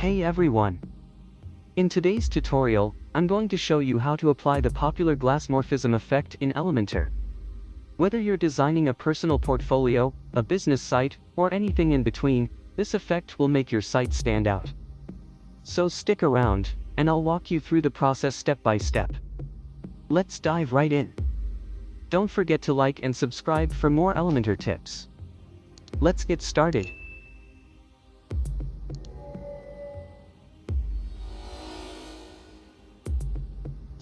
Hey everyone! In today's tutorial, I'm going to show you how to apply the popular glass morphism effect in Elementor. Whether you're designing a personal portfolio, a business site, or anything in between, this effect will make your site stand out. So stick around, and I'll walk you through the process step by step. Let's dive right in. Don't forget to like and subscribe for more Elementor tips. Let's get started.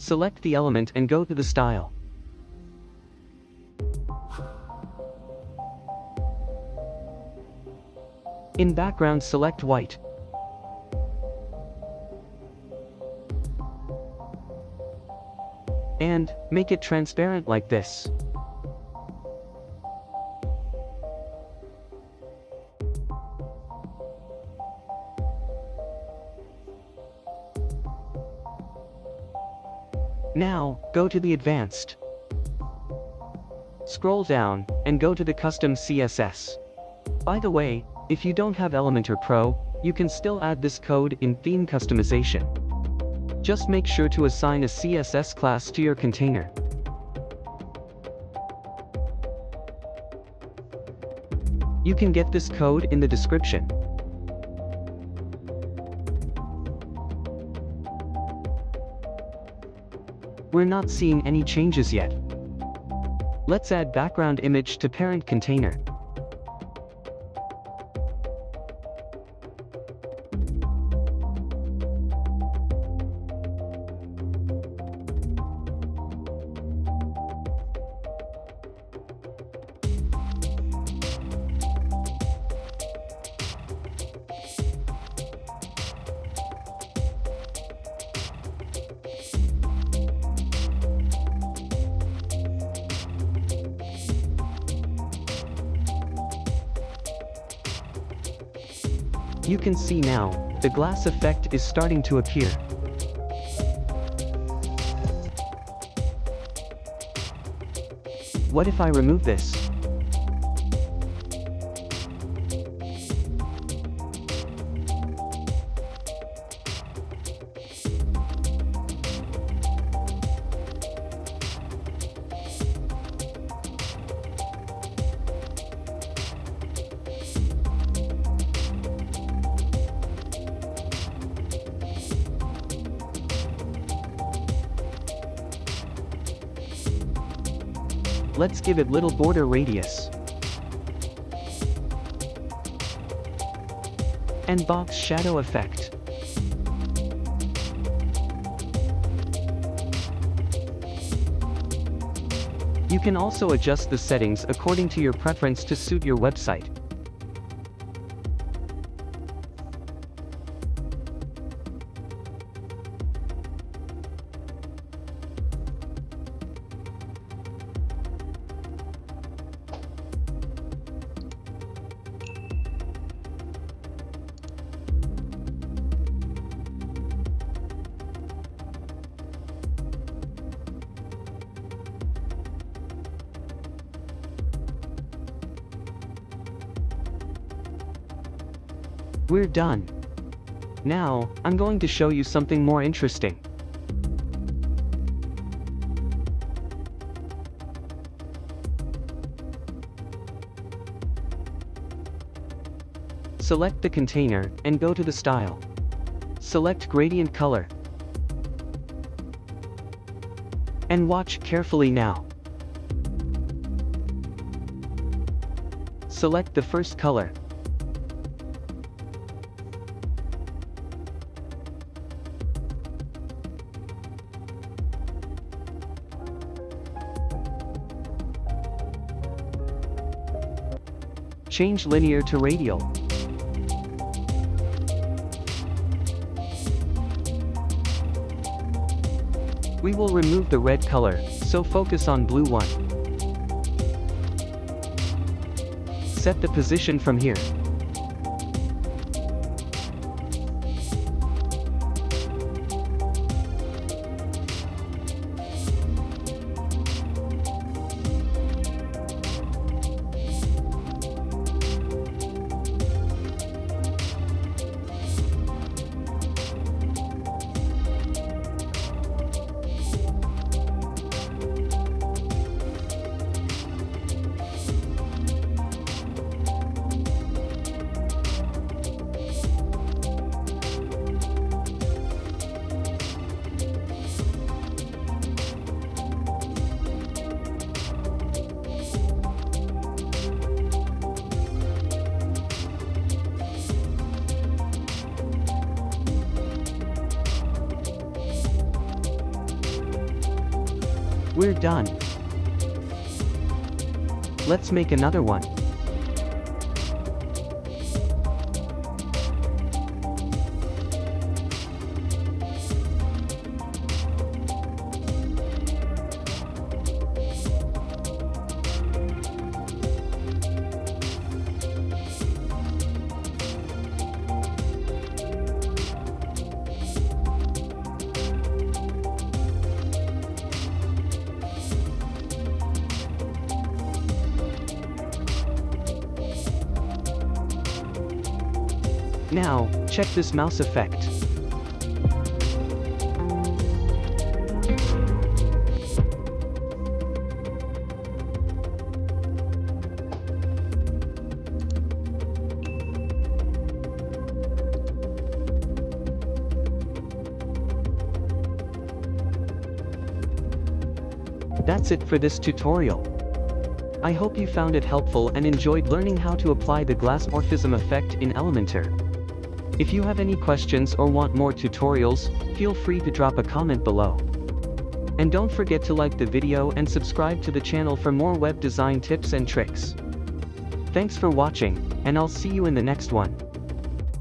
Select the element and go to the style. In background, select white. And make it transparent like this. Now, go to the advanced. Scroll down, and go to the custom CSS. By the way, if you don't have Elementor Pro, you can still add this code in theme customization. Just make sure to assign a CSS class to your container. You can get this code in the description. We're not seeing any changes yet. Let's add background image to parent container. You can see now, the glass effect is starting to appear. What if I remove this? Let's give it little border radius. And box shadow effect. You can also adjust the settings according to your preference to suit your website. We're done. Now, I'm going to show you something more interesting. Select the container, and go to the style. Select gradient color. And watch carefully now. Select the first color. Change linear to radial. We will remove the red color, so focus on blue one. Set the position from here. We're done. Let's make another one. Now, check this mouse effect. That's it for this tutorial. I hope you found it helpful and enjoyed learning how to apply the glass morphism effect in Elementor. If you have any questions or want more tutorials, feel free to drop a comment below. And don't forget to like the video and subscribe to the channel for more web design tips and tricks. Thanks for watching, and I'll see you in the next one.